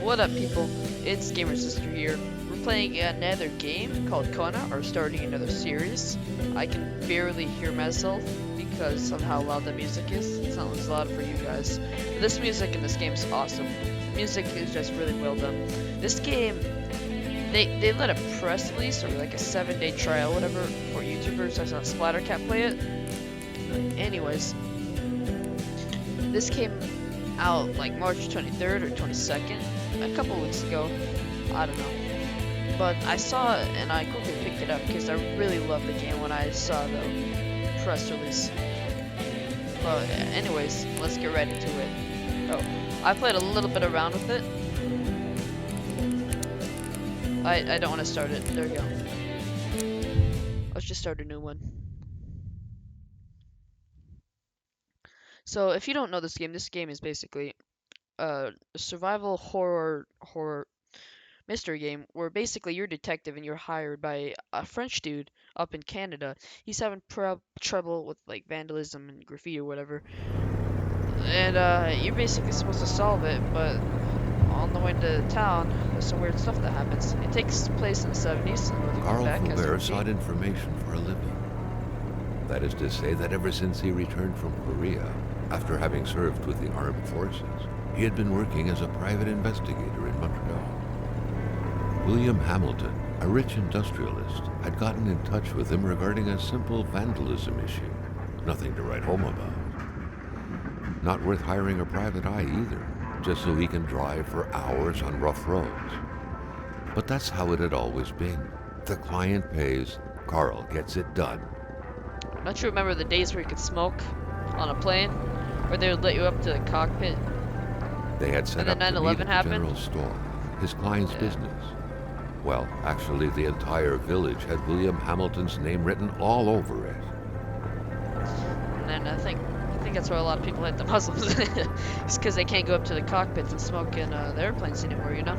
What up, people? It's Gamer Sister here. We're playing another game called Kona, or starting another series. I can barely hear myself because of how loud the music is. It sounds loud for you guys. But this music in this game is awesome. Music is just really well done. This game, they let a press release or like a 7-day trial, whatever, for YouTubers. I saw Splattercat play it. Anyways, this came out like March 23rd or 22nd, a couple weeks ago. I don't know. But I saw it and I quickly picked it up because I really loved the game when I saw the press release. But anyways, let's get right into it. Oh, I played a little bit around with it. I don't want to start it. There we go. Let's just start a new one. So if you don't know this game is basically a survival horror mystery game where basically you're a detective and you're hired by a French dude up in Canada. He's having trouble with like vandalism and graffiti or whatever, and you're basically supposed to solve it. But on the way to town, there's some weird stuff that happens. It takes place in the 70s in northern Carl Quebec, as you can Faubert see. sought information for a living. That is to say that ever since he returned from Korea, after having served with the armed forces, he had been working as a private investigator in Montreal. William Hamilton, a rich industrialist, had gotten in touch with him regarding a simple vandalism issue. Nothing to write home about. Not worth hiring a private eye either, just so he can drive for hours on rough roads. But that's how it had always been. The client pays, Carl gets it done. Don't you remember the days where you could smoke on a plane, where they would let you up to the cockpit? They had set And up then to 9/11 meet at the happened? general store, his client's Yeah. business. Well, actually, the entire village had William Hamilton's name written all over it. And then I think that's why a lot of people hate the Muslims. It's because they can't go up to the cockpits and smoke in the airplanes anymore, you know?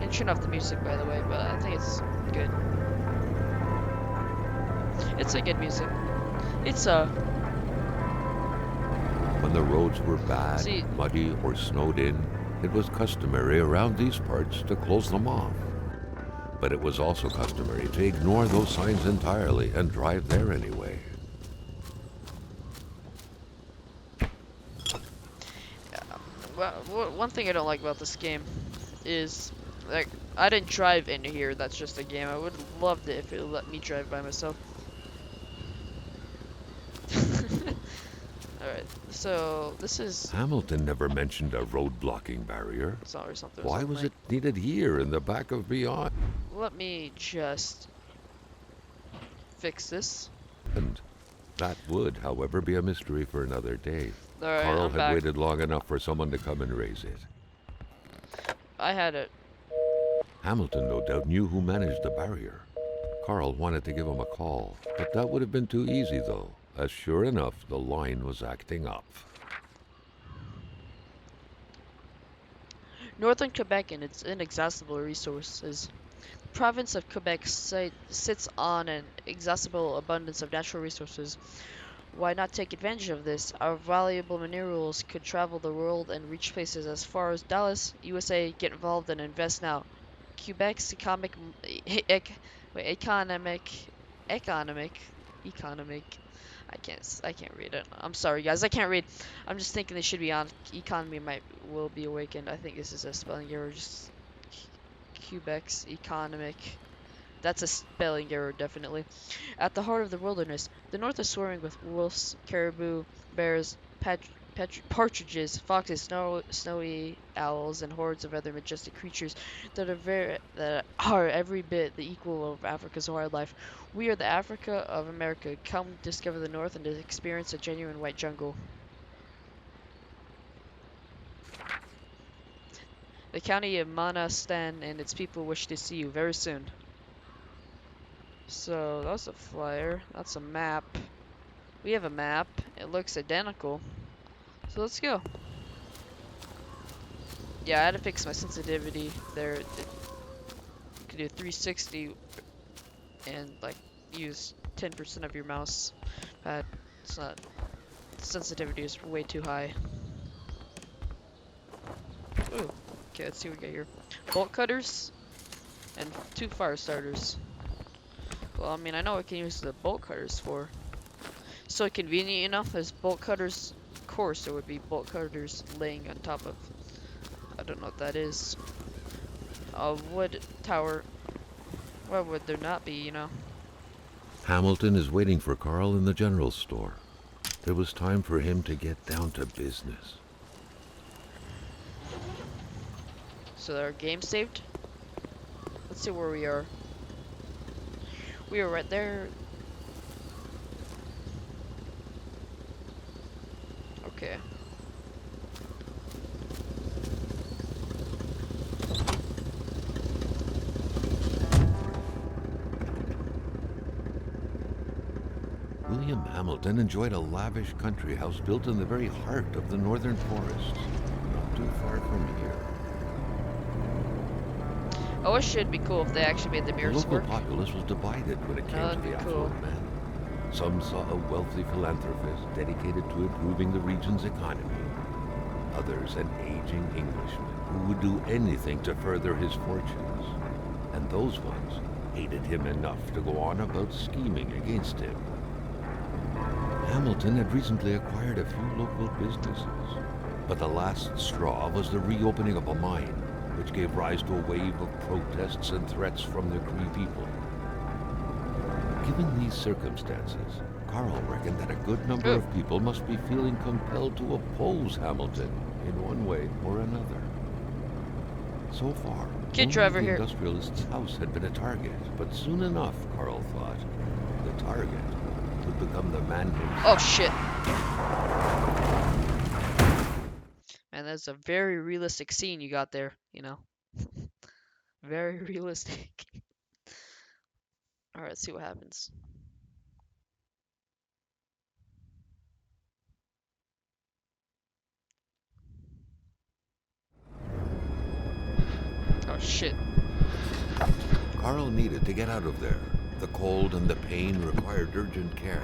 And turn off the music, by the way, but I think it's good. It's a good music. It's When the roads were bad, See- muddy, or snowed in, it was customary around these parts to close them off. But it was also customary to ignore those signs entirely and drive there anyway. well, one thing I don't like about this game is like I didn't drive into here. That's just a game. I would have loved it if it would let me drive by myself. Alright, so this is Hamilton never mentioned a road blocking barrier. sorry something. Why was it needed here in the back of Beyond? Let me just fix this. And that would, however, be a mystery for another day. Alright, Carl I'm had back. waited long enough for someone to come and raise it. I had it. Hamilton no doubt knew who managed the barrier. Carl wanted to give him a call, but that would have been too easy though, as sure enough the line was acting up. Northern Quebec and its inaccessible resources. The province of Quebec sits on an inexhaustible abundance of natural resources. Why not take advantage of this? Our valuable minerals could travel the world and reach places as far as Dallas, USA. Get involved and invest now. Quebec's economic. I can't read it. I'm sorry, guys. I can't read. I'm just thinking they should be on. Economy will be awakened. I think this is a spelling error. Just Quebec's economic. That's a spelling error, definitely. At the heart of the wilderness, the north is swarming with wolves, caribou, bears, partridges, foxes, snowy owls, and hordes of other majestic creatures that are every bit the equal of Africa's wildlife. We are the Africa of America. Come discover the north and experience a genuine white jungle. The county of Manastan and its people wish to see you very soon. So that's a flyer. That's a map. We have a map. It looks identical. So let's go. Yeah, I had to fix my sensitivity there. It could do 360 and like use 10% of your mouse pad. It's not. Sensitivity is way too high. Ooh. Okay, let's see what we got here. Bolt cutters and 2 fire starters. Well, I mean, I know what I can use the bolt cutters for. So convenient enough as bolt cutters. Of course, there would be bolt cutters laying on top of. I don't know what that is. A wood tower. Why would there not be, you know? Hamilton is waiting for Carl in the general store. It was time for him to get down to business. So our game saved. Let's see where we are. We are right there. Okay. William Hamilton enjoyed a lavish country house built in the very heart of the northern forests, not too far from here. Oh, it should be cool if they actually made the The mirrors local work. populace was divided when it came to That'd the be affluent cool. man. Some saw a wealthy philanthropist dedicated to improving the region's economy. Others an aging Englishman who would do anything to further his fortunes. And those ones hated him enough to go on about scheming against him. Hamilton had recently acquired a few local businesses, but the last straw was the reopening of a mine, which gave rise to a wave of protests and threats from the Cree people. Given these circumstances, Carl reckoned that a good number of people must be feeling compelled to oppose Hamilton in one way or another. So far, Kid only driver the here. industrialist's house had been a target, but soon enough, Carl thought, the target would become the man himself. Oh shit. Man, that's a very realistic scene you got there, you know. Very realistic. Alright, let's see what happens. Oh shit. Carl needed to get out of there. The cold and the pain required urgent care.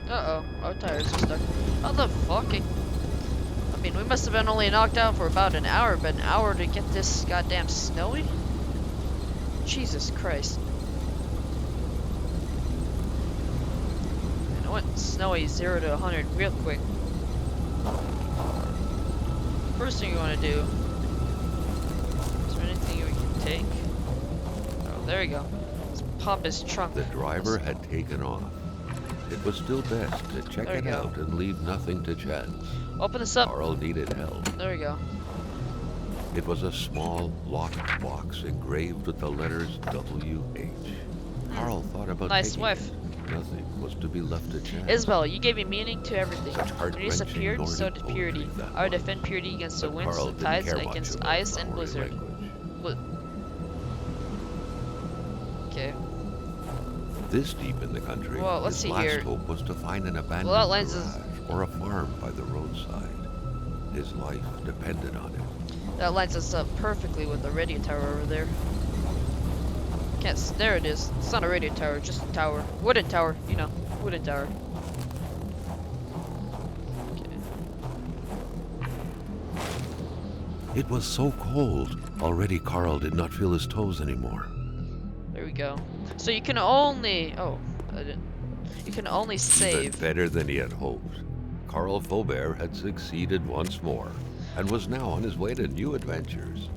Uh-oh. Our tires are stuck. How the fuck? I mean, we must have been only knocked out for about an hour, but an hour to get this goddamn snowy? Jesus Christ. And I went snowy 0 to 100 real quick. First thing you want to do. Is there anything we can take? Oh, there we go. Let's pop his trunk. The driver had taken off. It was still best to check There it you go. out and leave nothing to chance. Open this up. Carl needed help. There we go. It was a small, locked box engraved with the letters W.H. Carl thought about Nice taking wife. it. Nothing was to be left to chance. Isabel, you gave me meaning to everything. Such When you disappeared, heart-wrenching so did Nordic purity. poetry that I would was. defend purity against the But winds, Carl the didn't tides, care and much against about ice and flowery blizzard. language. Okay. This deep in the country, Well, let's his see last here. hope was to find an abandoned Well, that lines is- garage or a farm by the roadside. His life depended on it. That lines us up perfectly with the radio tower over there. There it is. It's not a radio tower, just a tower. Wooden tower, you know. Wooden tower. Okay. It was so cold. Already Carl did not feel his toes anymore. There we go. So you can only... Oh, I didn't... You can only Even save... better than he had hoped. Carl Faubert had succeeded once more and was now on his way to new adventures.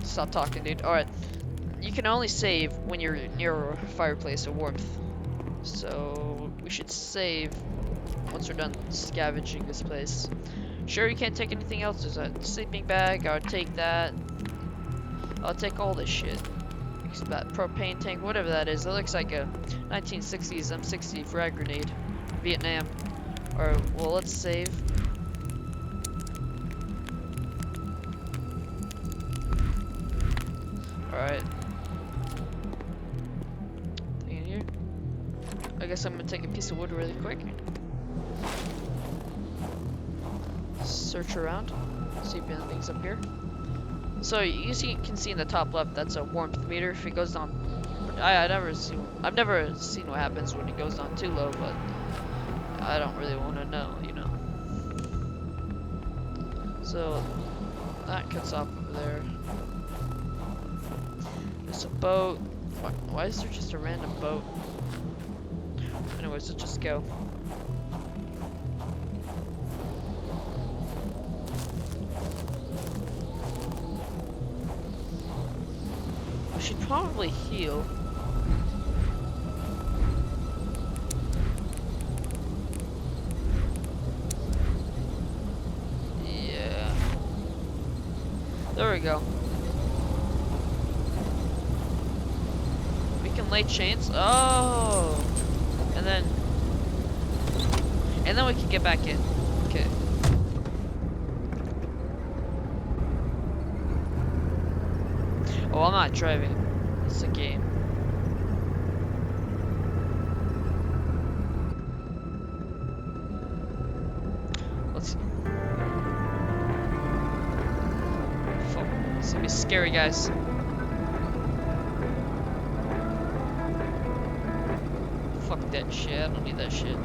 Stop talking, dude. Alright. You can only save when you're near a fireplace or warmth. So we should save once we're done scavenging this place. Sure, you can't take anything else. There's a sleeping bag. I'll take that. I'll take all this shit. That propane tank, whatever that is. That looks like a 1960s M60 frag grenade. Vietnam. Or, well, let's save. Alright. Thing in here. I guess I'm gonna take a piece of wood really quick. Search around. See if anything's up here. So you can see in the top left that's a warmth meter. If it goes down, I've never seen what happens when it goes down too low, but I don't really want to know, you know. So that cuts off over there. There's a boat. Why is there just a random boat? Anyways, let's just go. We should probably heal. Yeah. There we go. We can lay chains. Oh! And then we can get back in. Okay. Oh, I'm not driving. It's a game. Let's see. Fuck. It's gonna be scary, guys. Fuck that shit. I don't need that shit.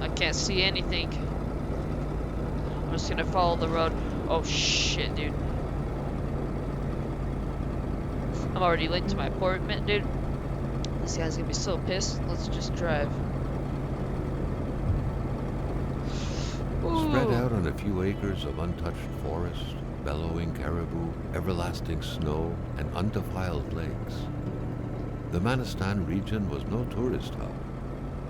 I can't see anything. I'm just gonna follow the road. Oh shit, dude. I'm already late to my appointment, dude. This guy's gonna be so pissed. Let's just drive. Ooh. Spread out on a few acres of untouched forest, bellowing caribou, everlasting snow, and undefiled lakes, the Manistan region was no tourist hub.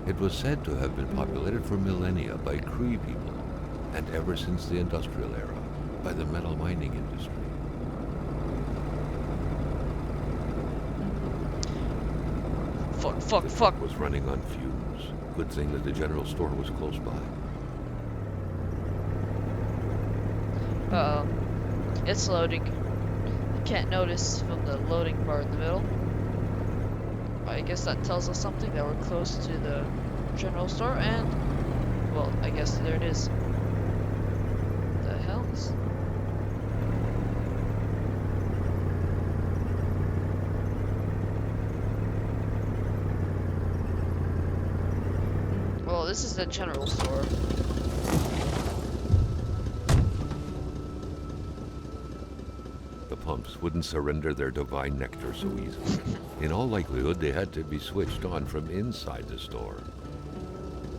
It was said to have been populated for millennia by Cree people, and ever since the industrial era, by the metal mining industry. Fuck. Was running on fumes. Good thing that the general store was close by. Uh-oh. It's loading. I can't notice from the loading bar in the middle. I guess that tells us something, that we're close to the general store, and, well, I guess there it is. The hell is... Well, this is the general store. The pumps wouldn't surrender their divine nectar so easily. In all likelihood, they had to be switched on from inside the store.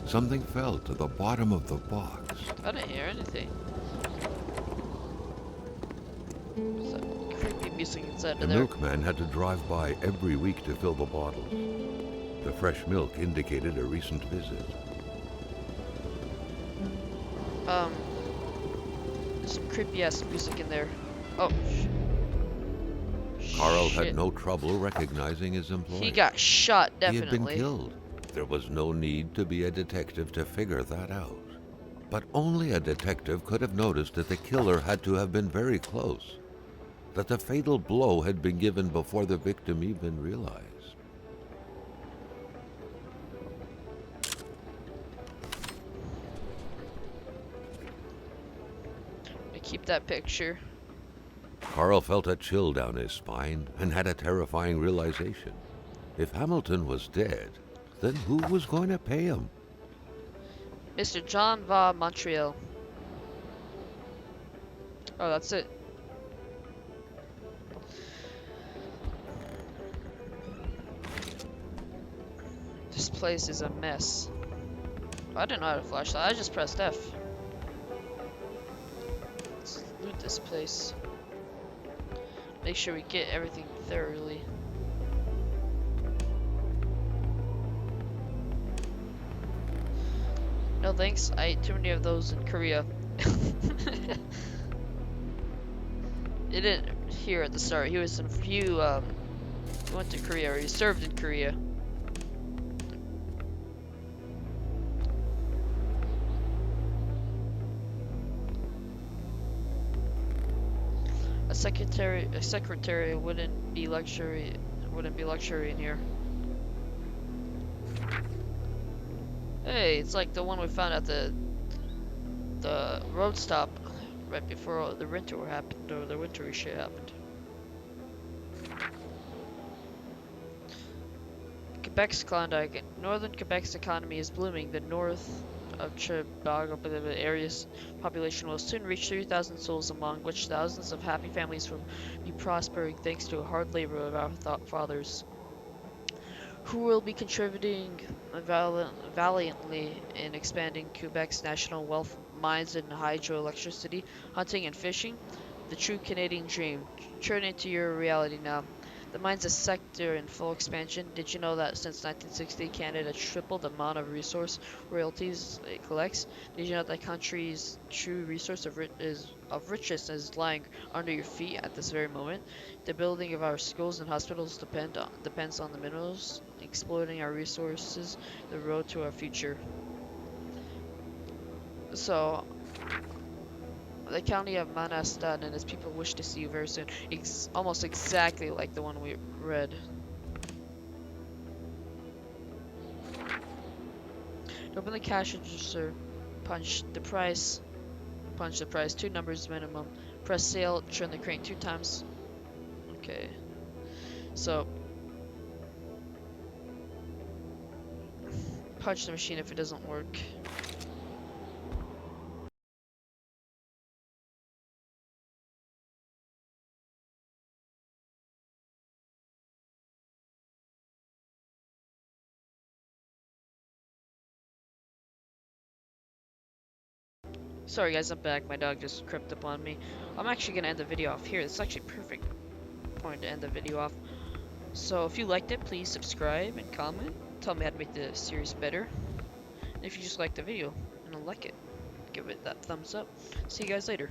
Something fell to the bottom of the box. I didn't hear anything. There's that creepy music inside The of there. milkman had to drive by every week to fill the bottles. The fresh milk indicated a recent visit. There's some creepy ass music in there. Oh, Carl shit. had no trouble recognizing his employer. He got shot, He had been definitely. killed. There was no need to be a detective to figure that out. But only a detective could have noticed that the killer had to have been very close, that the fatal blow had been given before the victim even realized. Keep that picture. Carl felt a chill down his spine and had a terrifying realization. If Hamilton was dead, then who was going to pay him? Mr. John Va Montreal. Oh, that's it. This place is a mess. I didn't know how to flashlight. I just pressed F. Let's loot this place. Make sure we get everything thoroughly. No thanks, I ate too many of those in Korea. He didn't hear at the start. He was he went to Korea, or he served in Korea. A secretary wouldn't be luxury in here. Hey, it's like the one we found at the road stop right before the winter happened, or the wintry shit happened. Quebec's Klondike. Northern Quebec's economy is blooming. The north of Chibago, but the area's population will soon reach 3,000 souls, among which thousands of happy families will be prospering thanks to hard labor of our fathers, who will be contributing valiantly in expanding Quebec's national wealth, mines and hydroelectricity, hunting and fishing, the true Canadian dream. Turn into your reality now. The mine's a sector in full expansion. Did you know that since 1960, Canada tripled the amount of resource royalties it collects? Did you know that the country's true resource of richness is lying under your feet at this very moment? The building of our schools and hospitals depends on the minerals, exploiting our resources, the road to our future. So, the county of Manastan and its people wish to see you very soon. Almost exactly like the one we read. To open the cash register, punch the price. Punch the price. 2 numbers minimum. Press sale. Turn the crank 2 times. Okay. So, punch the machine if it doesn't work. Sorry guys, I'm back. My dog just crept up on me. I'm actually gonna end the video off here. This is actually a perfect point to end the video off. So if you liked it, please subscribe and comment. Tell me how to make the series better. And if you just liked the video and like it, give it that thumbs up. See you guys later.